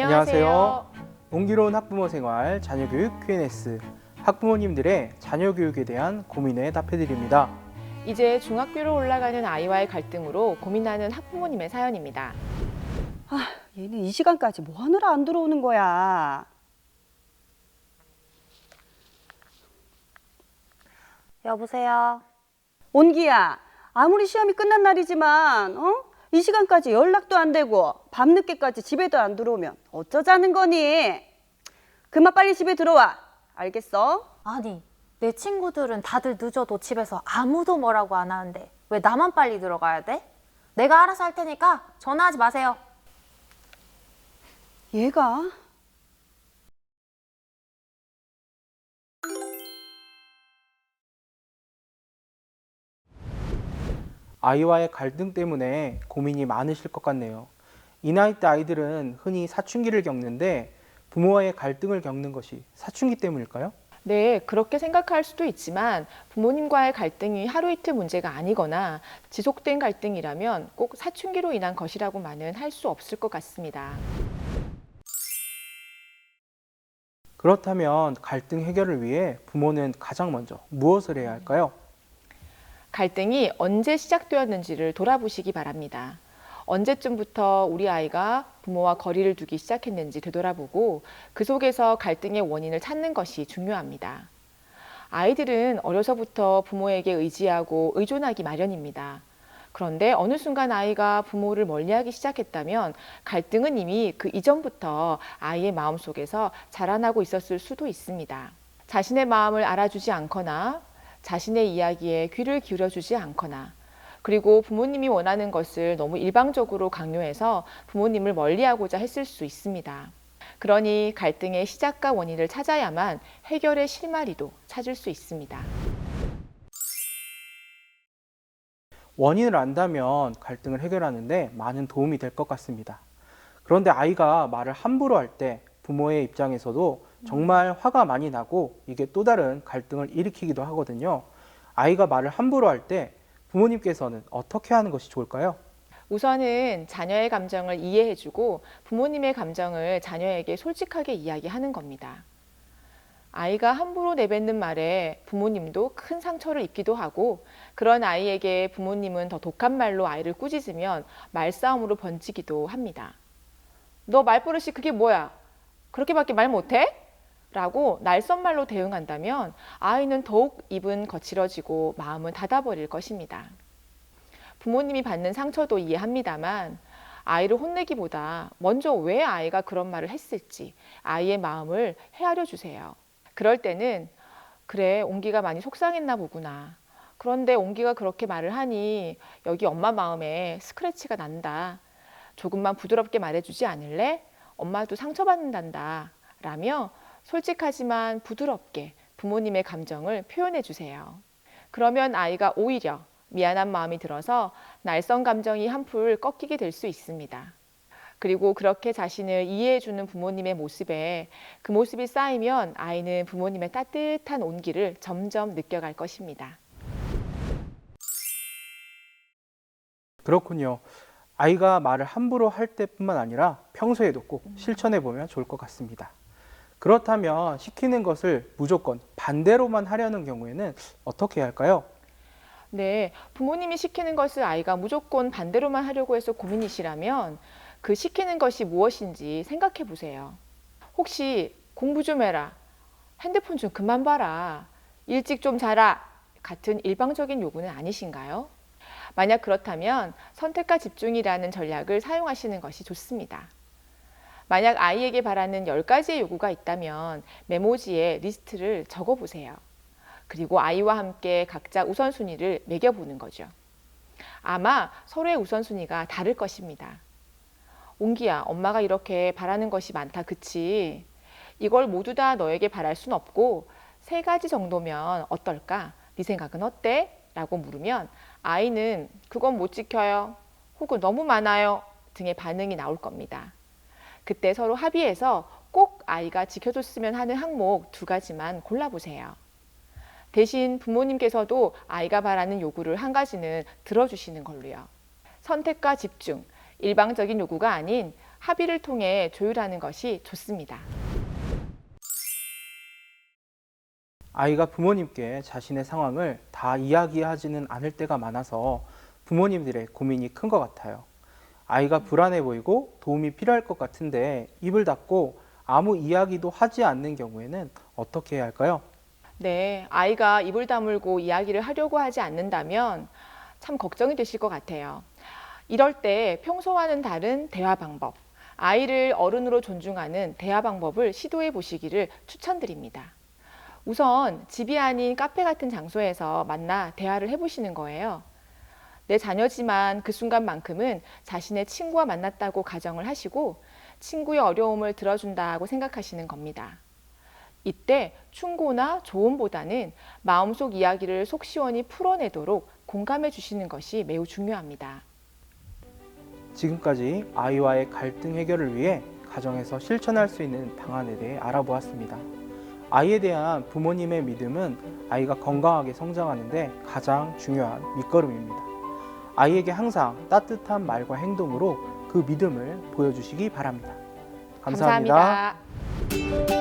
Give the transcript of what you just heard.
안녕하세요. 옹기로운 학부모 생활 자녀교육 Q&S 학부모님들의 자녀교육에 대한 고민에 답해드립니다. 이제 중학교로 올라가는 아이와의 갈등으로 고민하는 학부모님의 사연입니다. 얘는 이 시간까지 뭐 하느라 안 들어오는 거야. 여보세요. 온기야, 아무리 시험이 끝난 날이지만 이 시간까지 연락도 안 되고 밤늦게까지 집에도 안 들어오면 어쩌자는 거니? 그만 빨리 집에 들어와. 알겠어? 아니, 내 친구들은 다들 늦어도 집에서 아무도 뭐라고 안 하는데 왜 나만 빨리 들어가야 돼? 내가 알아서 할 테니까 전화하지 마세요. 얘가? 아이와의 갈등 때문에 고민이 많으실 것 같네요. 이 나이 때 아이들은 흔히 사춘기를 겪는데 부모와의 갈등을 겪는 것이 사춘기 때문일까요? 네, 그렇게 생각할 수도 있지만 부모님과의 갈등이 하루 이틀 문제가 아니거나 지속된 갈등이라면 꼭 사춘기로 인한 것이라고만은 할 수 없을 것 같습니다. 그렇다면 갈등 해결을 위해 부모는 가장 먼저 무엇을 해야 할까요? 갈등이 언제 시작되었는지를 돌아보시기 바랍니다. 언제쯤부터 우리 아이가 부모와 거리를 두기 시작했는지 되돌아보고 그 속에서 갈등의 원인을 찾는 것이 중요합니다. 아이들은 어려서부터 부모에게 의지하고 의존하기 마련입니다. 그런데 어느 순간 아이가 부모를 멀리하기 시작했다면 갈등은 이미 그 이전부터 아이의 마음속에서 자라나고 있었을 수도 있습니다. 자신의 마음을 알아주지 않거나 자신의 이야기에 귀를 기울여주지 않거나 그리고 부모님이 원하는 것을 너무 일방적으로 강요해서 부모님을 멀리하고자 했을 수 있습니다. 그러니 갈등의 시작과 원인을 찾아야만 해결의 실마리도 찾을 수 있습니다. 원인을 안다면 갈등을 해결하는데 많은 도움이 될 것 같습니다. 그런데 아이가 말을 함부로 할 때 부모의 입장에서도 정말 화가 많이 나고 이게 또 다른 갈등을 일으키기도 하거든요. 아이가 말을 함부로 할 때 부모님께서는 어떻게 하는 것이 좋을까요? 우선은 자녀의 감정을 이해해주고 부모님의 감정을 자녀에게 솔직하게 이야기하는 겁니다. 아이가 함부로 내뱉는 말에 부모님도 큰 상처를 입기도 하고 그런 아이에게 부모님은 더 독한 말로 아이를 꾸짖으면 말싸움으로 번지기도 합니다. 너 말버릇이 그게 뭐야? 그렇게밖에 말 못해? 라고 날선말로 대응한다면 아이는 더욱 입은 거칠어지고 마음은 닫아버릴 것입니다. 부모님이 받는 상처도 이해합니다만 아이를 혼내기보다 먼저 왜 아이가 그런 말을 했을지 아이의 마음을 헤아려 주세요. 그럴 때는 그래, 옹기가 많이 속상했나 보구나. 그런데 옹기가 그렇게 말을 하니 여기 엄마 마음에 스크래치가 난다. 조금만 부드럽게 말해주지 않을래? 엄마도 상처받는단다. 라며 솔직하지만 부드럽게 부모님의 감정을 표현해 주세요. 그러면 아이가 오히려 미안한 마음이 들어서 날선 감정이 한풀 꺾이게 될 수 있습니다. 그리고 그렇게 자신을 이해해주는 부모님의 모습에 그 모습이 쌓이면 아이는 부모님의 따뜻한 온기를 점점 느껴갈 것입니다. 그렇군요. 아이가 말을 함부로 할 때뿐만 아니라 평소에도 꼭 실천해 보면 좋을 것 같습니다. 그렇다면 시키는 것을 무조건 반대로만 하려는 경우에는 어떻게 해야 할까요? 네, 부모님이 시키는 것을 아이가 무조건 반대로만 하려고 해서 고민이시라면 그 시키는 것이 무엇인지 생각해 보세요. 혹시 공부 좀 해라, 핸드폰 좀 그만 봐라, 일찍 좀 자라 같은 일방적인 요구는 아니신가요? 만약 그렇다면 선택과 집중이라는 전략을 사용하시는 것이 좋습니다. 만약 아이에게 바라는 10가지의 요구가 있다면 메모지에 리스트를 적어보세요. 그리고 아이와 함께 각자 우선순위를 매겨보는 거죠. 아마 서로의 우선순위가 다를 것입니다. 옹기야, 엄마가 이렇게 바라는 것이 많다, 그치? 이걸 모두 다 너에게 바랄 순 없고 3가지 정도면 어떨까? 네 생각은 어때? 라고 물으면 아이는 그건 못 지켜요. 혹은 너무 많아요. 등의 반응이 나올 겁니다. 그때 서로 합의해서 꼭 아이가 지켜줬으면 하는 항목 2가지만 골라보세요. 대신 부모님께서도 아이가 바라는 요구를 1가지는 들어주시는 걸로요. 선택과 집중, 일방적인 요구가 아닌 합의를 통해 조율하는 것이 좋습니다. 아이가 부모님께 자신의 상황을 다 이야기하지는 않을 때가 많아서 부모님들의 고민이 큰 것 같아요. 아이가 불안해 보이고 도움이 필요할 것 같은데 입을 닫고 아무 이야기도 하지 않는 경우에는 어떻게 해야 할까요? 네, 아이가 입을 다물고 이야기를 하려고 하지 않는다면 참 걱정이 되실 것 같아요. 이럴 때 평소와는 다른 대화 방법, 아이를 어른으로 존중하는 대화 방법을 시도해 보시기를 추천드립니다. 우선 집이 아닌 카페 같은 장소에서 만나 대화를 해보시는 거예요. 내 자녀지만 그 순간만큼은 자신의 친구와 만났다고 가정을 하시고 친구의 어려움을 들어준다고 생각하시는 겁니다. 이때 충고나 조언보다는 마음속 이야기를 속 시원히 풀어내도록 공감해 주시는 것이 매우 중요합니다. 지금까지 아이와의 갈등 해결을 위해 가정에서 실천할 수 있는 방안에 대해 알아보았습니다. 아이에 대한 부모님의 믿음은 아이가 건강하게 성장하는데 가장 중요한 밑거름입니다. 아이에게 항상 따뜻한 말과 행동으로 그 믿음을 보여주시기 바랍니다. 감사합니다. 감사합니다.